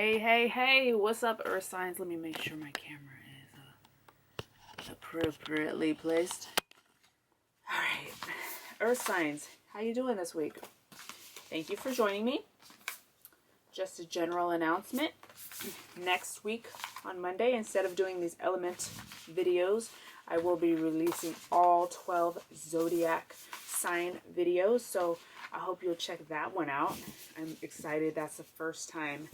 Hey, what's up, Earth Signs? Let me make sure my camera is appropriately placed. All right, Earth Signs, how you doing this week? Thank you for joining me. Just a general announcement. Next week on Monday, instead of doing these element videos, I will be releasing all 12 zodiac sign videos. So I hope you'll check that one out. I'm excited. That's the first time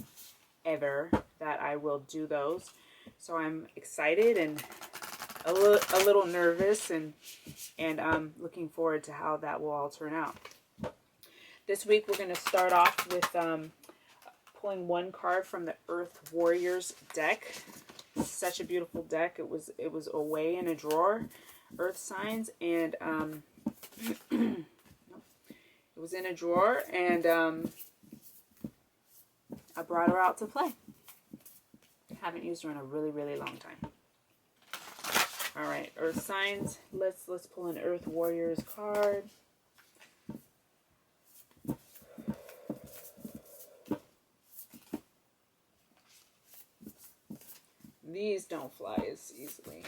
ever that I will do those. So I'm excited and a little nervous and I'm looking forward to how that will all turn out. This week we're going to start off with pulling one card from the Earth Warriors deck. Such a beautiful deck. It was away in a drawer, Earth Signs, and it was in a drawer, and I brought her out to play. Haven't used her in a really long time. All right, Earth Signs. Let's pull an Earth Warriors card. These don't fly as easily.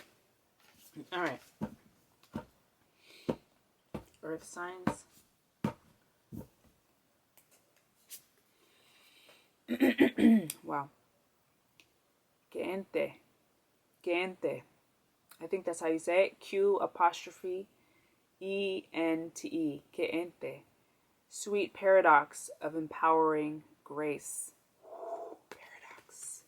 All right. Earth Signs. Wow. Que ente. I think that's how you say it. Q''E''N''T''E. Que ente. Sweet paradox of empowering grace. Paradox.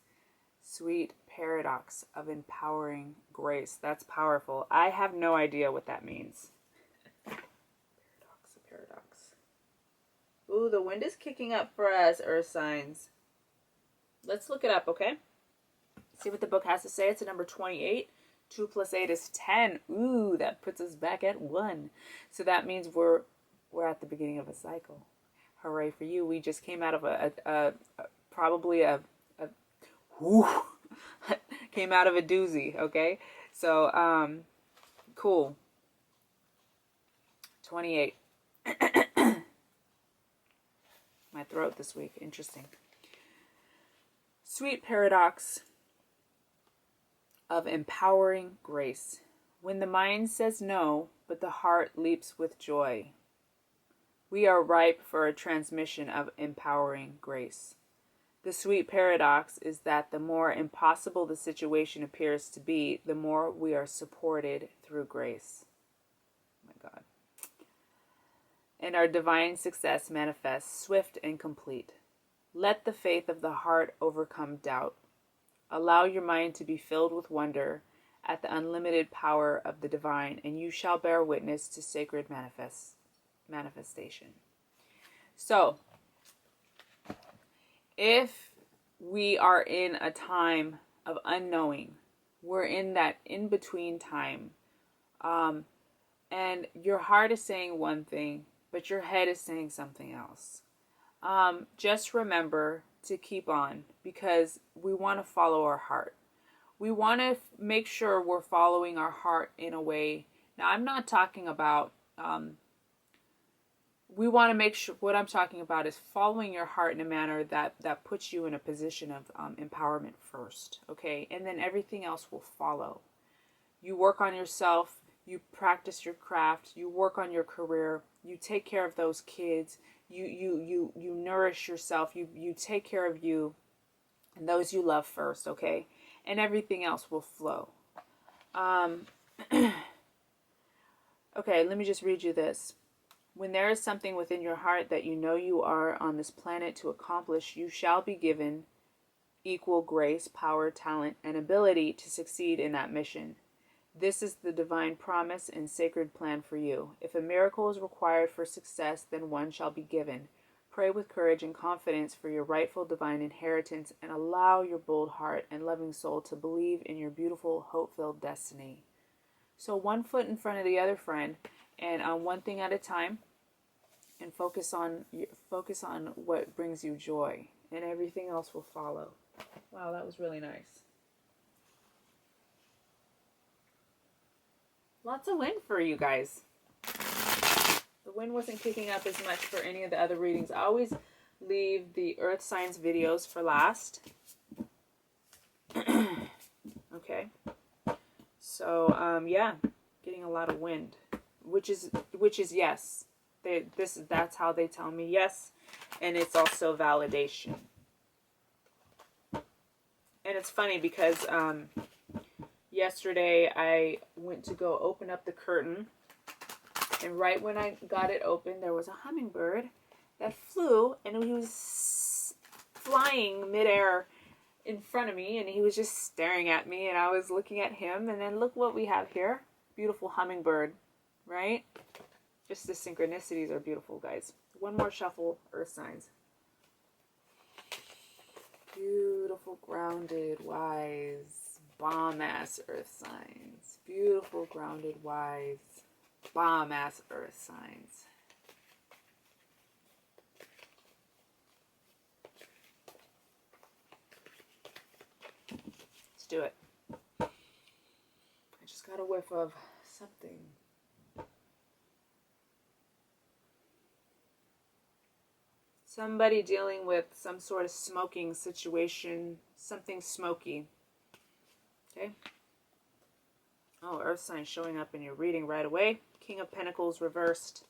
Sweet paradox of empowering grace. That's powerful. I have no idea what that means. Paradox. Ooh, the wind is kicking up for us, Earth Signs. Let's look it up, okay? See what the book has to say. It's a number 28. 2 plus 8 is 10. Ooh, that puts us back at 1. So that means we're at the beginning of a cycle. Hooray for you. We just came out of came out of a doozy, okay? So, cool. 28. My throat this week. Interesting. Sweet paradox of empowering grace. When the mind says no, but the heart leaps with joy. We are ripe for a transmission of empowering grace. The sweet paradox is that the more impossible the situation appears to be, the more we are supported through grace. Oh my God. And our divine success manifests swift and complete. Let the faith of the heart overcome doubt. Allow your mind to be filled with wonder at the unlimited power of the divine, and you shall bear witness to sacred manifestation. So, if we are in a time of unknowing, we're in that in-between time, and your heart is saying one thing, but your head is saying something else. Just remember to keep on, because we want to follow our heart. We want to make sure we're following our heart in a way. Now, I'm not talking about, we want to make sure, what I'm talking about is following your heart in a manner that puts you in a position of empowerment first, okay? And then everything else will follow. You work on yourself, you practice your craft, you work on your career, you take care of those kids, you nourish yourself, you take care of you and those you love first, okay? And everything else will flow. Okay, let me just read you this. When there is something within your heart that you know you are on this planet to accomplish, you shall be given equal grace, power, talent, and ability to succeed in that mission. This is the divine promise and sacred plan for you. If a miracle is required for success, then one shall be given. Pray with courage and confidence for your rightful divine inheritance, and allow your bold heart and loving soul to believe in your beautiful, hope-filled destiny. So one foot in front of the other, friend, and one thing at a time, and focus on what brings you joy, and everything else will follow. Wow, that was really nice. Lots of wind for you guys. The wind wasn't kicking up as much for any of the other readings. I always leave the Earth Signs videos for last. Okay. So, yeah, getting a lot of wind, which is yes. That's how they tell me yes, and it's also validation. And it's funny because yesterday I went to go open up the curtain, and right when I got it open, there was a hummingbird that flew, and he was flying midair in front of me, and he was just staring at me, and I was looking at him. And then look what we have here. Beautiful hummingbird, right? Just the synchronicities are beautiful, guys. One more shuffle, earth signs. Beautiful, grounded, wise, bomb-ass earth signs. Beautiful, grounded, wise, bomb-ass earth signs. Let's do it. I just got a whiff of something. Somebody dealing with some sort of smoking situation, something smoky. Okay. Oh, earth sign showing up in your reading right away. King of Pentacles reversed.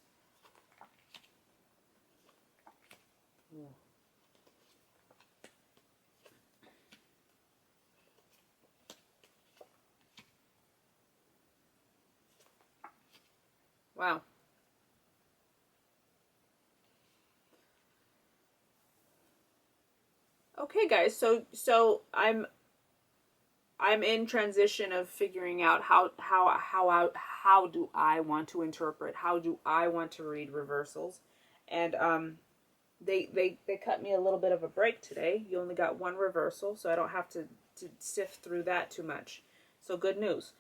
Ooh. Wow. Okay, guys. So I'm in transition of figuring out how do I want to interpret, how do I want to read reversals, and they cut me a little bit of a break today. You only got one reversal, so I don't have to sift through that too much. So good news.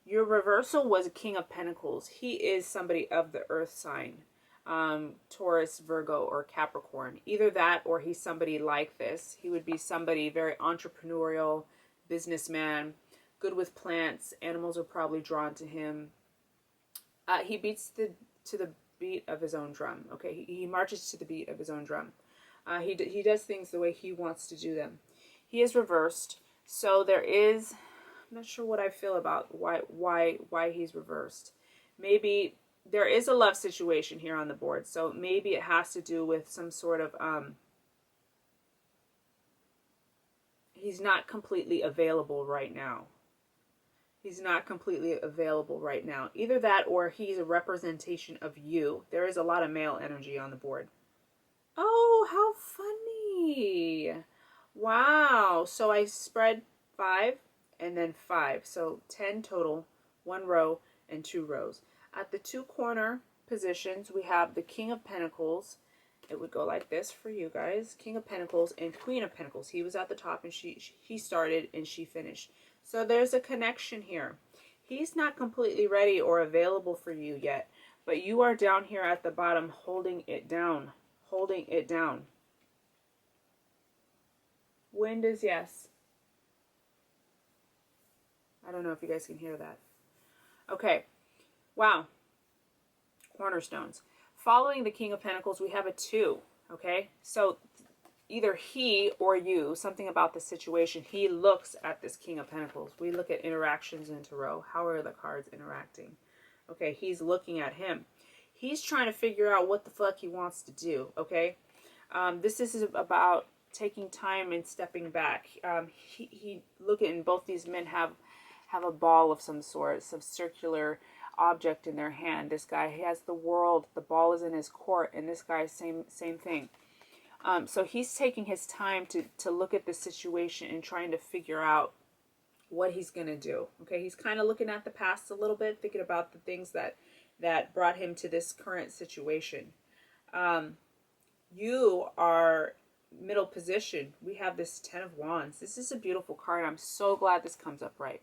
Your reversal was a King of Pentacles. He is somebody of the earth sign. Taurus, Virgo, or Capricorn. Either that or he's somebody like this. He would be somebody very entrepreneurial, businessman, good with plants. Animals are probably drawn to him. He beats to the beat of his own drum. Okay, he marches to the beat of his own drum. He does things the way he wants to do them. He is reversed, so there is. I'm not sure what I feel about why he's reversed. Maybe there is a love situation here on the board, so maybe it has to do with some sort of he's not completely available right now. He's not completely available right now. Either that or he's a representation of you. There is a lot of male energy on the board. Oh, how funny. Wow. So I spread 5 and then 5. So 10 total, 1 row and 2 rows. At the 2 corner positions, we have the King of Pentacles. It would go like this for you guys. King of Pentacles and Queen of Pentacles. He was at the top and he started and she finished. So there's a connection here. He's not completely ready or available for you yet, but you are down here at the bottom holding it down. Holding it down. Wind is yes. I don't know if you guys can hear that. Okay. Wow. Cornerstones. Following the King of Pentacles, we have a 2. Okay. So either he or you, something about the situation, he looks at this King of Pentacles. We look at interactions in tarot. How are the cards interacting? Okay. He's looking at him. He's trying to figure out what the fuck he wants to do. Okay. This is about taking time and stepping back. He look at, and both these men have a ball of some sort, some circular object in their hand. This guy, he has the world, the ball is in his court, and this guy, same thing. So he's taking his time to look at the situation and trying to figure out what he's going to do. Okay, he's kind of looking at the past a little bit, thinking about the things that brought him to this current situation. You are middle position. We have this 10 of Wands. This is a beautiful card. I'm so glad this comes up right.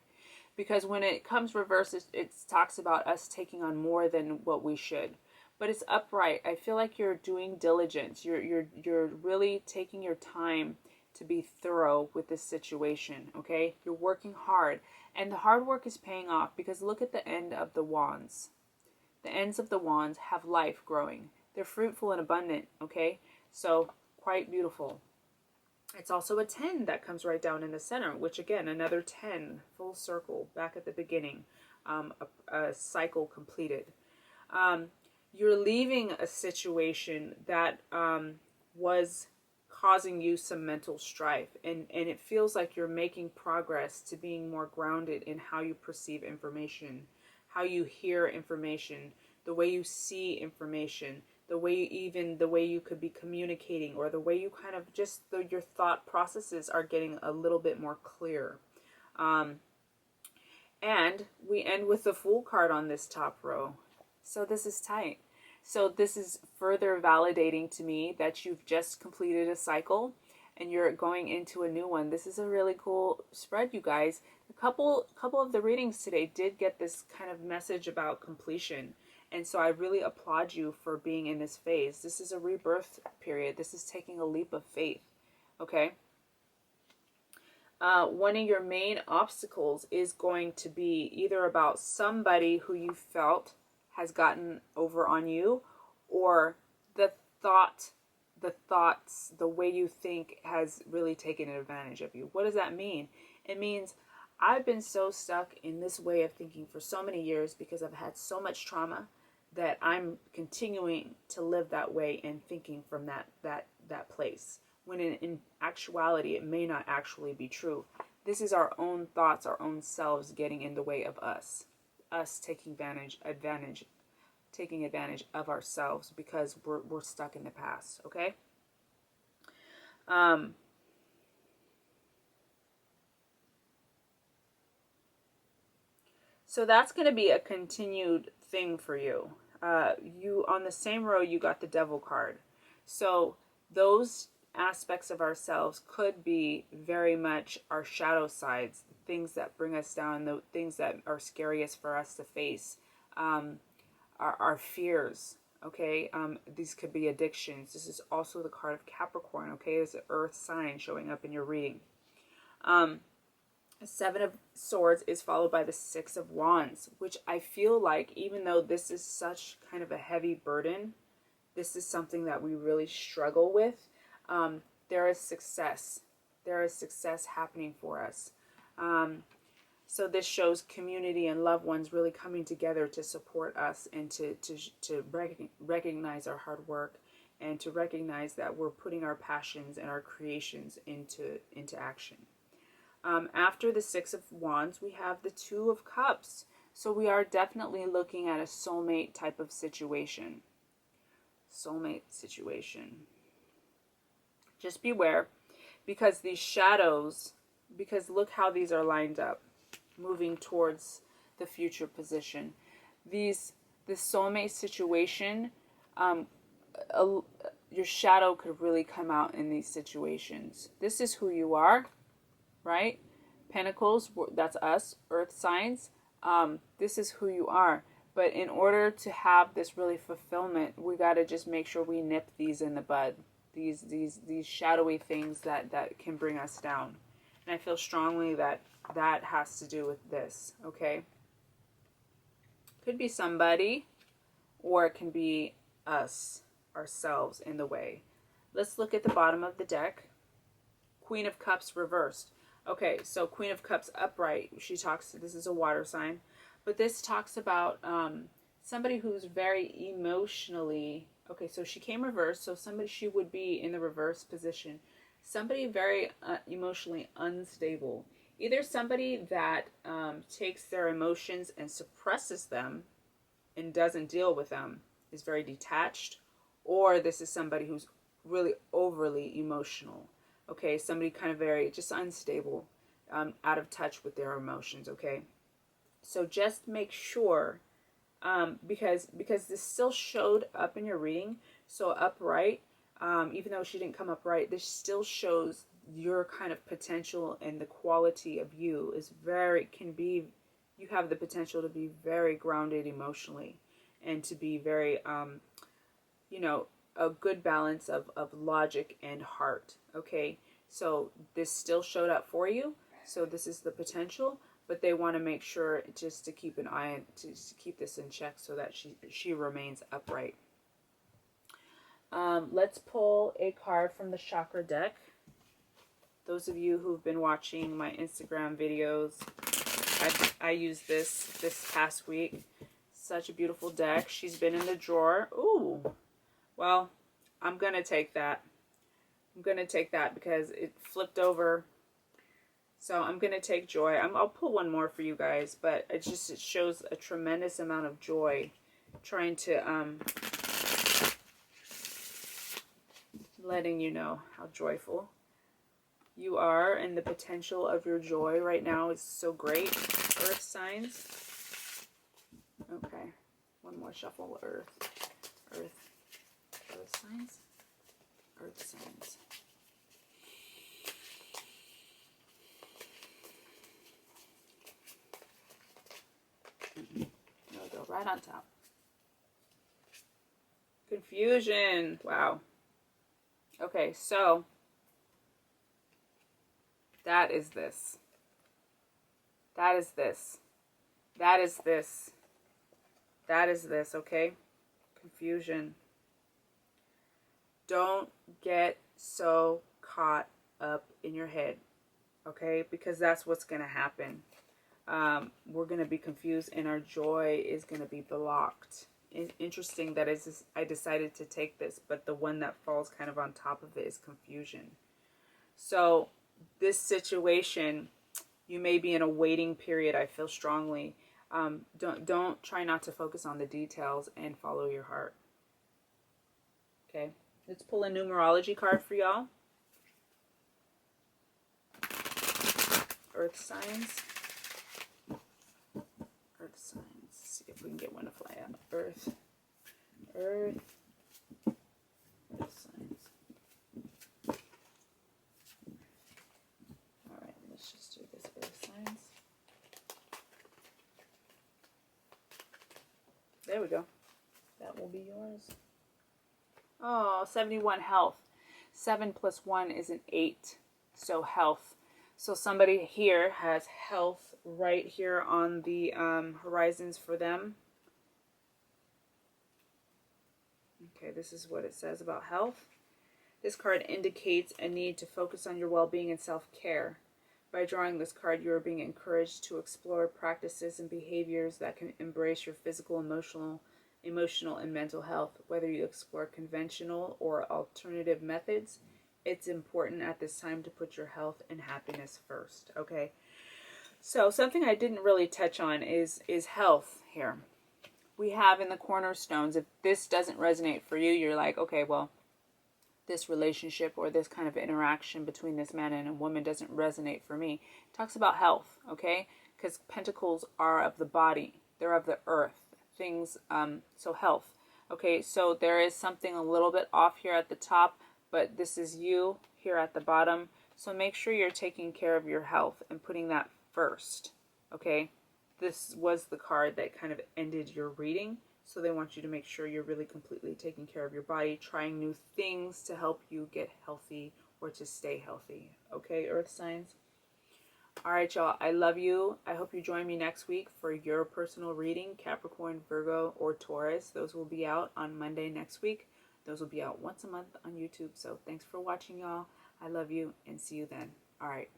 Because when it comes reverse, it talks about us taking on more than what we should. But it's upright. I feel like you're doing diligence. You're really taking your time to be thorough with this situation, okay? You're working hard. And the hard work is paying off because look at the end of the wands. The ends of the wands have life growing. They're fruitful and abundant, okay? So, quite beautiful. It's also a 10 that comes right down in the center, which again, another 10, full circle, back at the beginning, a cycle completed. You're leaving a situation that was causing you some mental strife, and it feels like you're making progress to being more grounded in how you perceive information, how you hear information, the way you see information, the way you could be communicating, or the way you kind of just your thought processes are getting a little bit more clear. And we end with the Fool card on this top row. So this is tight. So this is further validating to me that you've just completed a cycle and you're going into a new one. This is a really cool spread, you guys. A couple of the readings today did get this kind of message about completion. And so I really applaud you for being in this phase. This is a rebirth period. This is taking a leap of faith. Okay? One of your main obstacles is going to be either about somebody who you felt has gotten over on you, or the thoughts, the way you think has really taken advantage of you. What does that mean? It means I've been so stuck in this way of thinking for so many years because I've had so much trauma that I'm continuing to live that way and thinking from that place. When in actuality, it may not actually be true. This is our own thoughts, our own selves getting in the way of us taking advantage of ourselves because we're stuck in the past. Okay. So that's going to be a continued thing for you. You on the same row, you got the Devil card. So those aspects of ourselves could be very much our shadow sides, things that bring us down, the things that are scariest for us to face, our fears. Okay, these could be addictions. This is also the card of Capricorn. Okay, it's an earth sign showing up in your reading. Seven of Swords is followed by the Six of Wands, which I feel like, even though this is such kind of a heavy burden, this is something that we really struggle with. There is success. There is success happening for us. So this shows community and loved ones really coming together to support us and to recognize our hard work and to recognize that we're putting our passions and our creations into action. After the Six of Wands, we have the Two of Cups. So we are definitely looking at a soulmate type of situation. Soulmate situation. Just beware, because these shadows, because look how these are lined up, moving towards the future position. This soulmate situation, your shadow could really come out in these situations. This is who you are. Right? Pentacles, that's us, earth signs. This is who you are. But in order to have this really fulfillment, we got to just make sure we nip these in the bud. These shadowy things that can bring us down. And I feel strongly that has to do with this, okay? Could be somebody, or it can be us, ourselves, in the way. Let's look at the bottom of the deck. Queen of Cups reversed. Okay, so Queen of Cups upright, this is a water sign, but this talks about somebody who's very emotionally, okay, so she came reversed, so she would be in the reverse position. Somebody very emotionally unstable. Either somebody that takes their emotions and suppresses them and doesn't deal with them, is very detached, or this is somebody who's really overly emotional. Okay, somebody kind of very just unstable, out of touch with their emotions. Okay, so just make sure, because this still showed up in your reading. So upright, even though she didn't come upright, this still shows your kind of potential, and the quality of you is you have the potential to be very grounded emotionally, and to be very, a good balance of logic and heart. Okay, so this still showed up for you. So this is the potential, but they want to make sure just to keep an eye on, to keep this in check so that she remains upright. Let's pull a card from the chakra deck. Those of you who've been watching my Instagram videos, I used this past week. Such a beautiful deck. She's been in the drawer. Ooh. Well, I'm going to take that. I'm going to take that because it flipped over. So I'm going to take joy. I'll pull one more for you guys, but it shows a tremendous amount of joy trying to, letting you know how joyful you are, and the potential of your joy right now is so great. Earth signs. Okay. One more shuffle. Earth signs. Earth signs. There we go, right on top. Confusion. Wow. Okay, so that is this. That is this. That is this. That is this, okay? Confusion. Don't get so caught up in your head, okay? Because that's what's going to happen. We're going to be confused and our joy is going to be blocked. Interesting that I decided to take this, but the one that falls kind of on top of it is confusion. So this situation, you may be in a waiting period, I feel strongly. Don't try not to focus on the details and follow your heart. Okay, let's pull a numerology card for y'all. Earth signs. Earth signs. See if we can get one to fly out. Earth signs. All right, let's just do this. Earth signs. There we go. That will be yours. Oh, 71 health. 7 plus 1 is an 8. So health. So somebody here has health right here on the horizons for them. Okay, this is what it says about health. This card indicates a need to focus on your well-being and self-care. By drawing this card, you are being encouraged to explore practices and behaviors that can embrace your physical, emotional, and mental health. Whether you explore conventional or alternative methods, it's important at this time to put your health and happiness first, okay? So something I didn't really touch on is health here. We have in the cornerstones, if this doesn't resonate for you, you're like, okay, well, this relationship or this kind of interaction between this man and a woman doesn't resonate for me. It talks about health, okay? Because pentacles are of the body. They're of the earth. Things, so health. Okay, so there is something a little bit off here at the top, but this is you here at the bottom. So make sure you're taking care of your health and putting that first, okay? This was the card that kind of ended your reading. So they want you to make sure you're really completely taking care of your body, trying new things to help you get healthy or to stay healthy. Okay, Earth signs? All right, y'all. I love you. I hope you join me next week for your personal reading, Capricorn, Virgo, or Taurus. Those will be out on Monday next week. Those will be out once a month on YouTube. So thanks for watching, y'all. I love you and see you then. All right.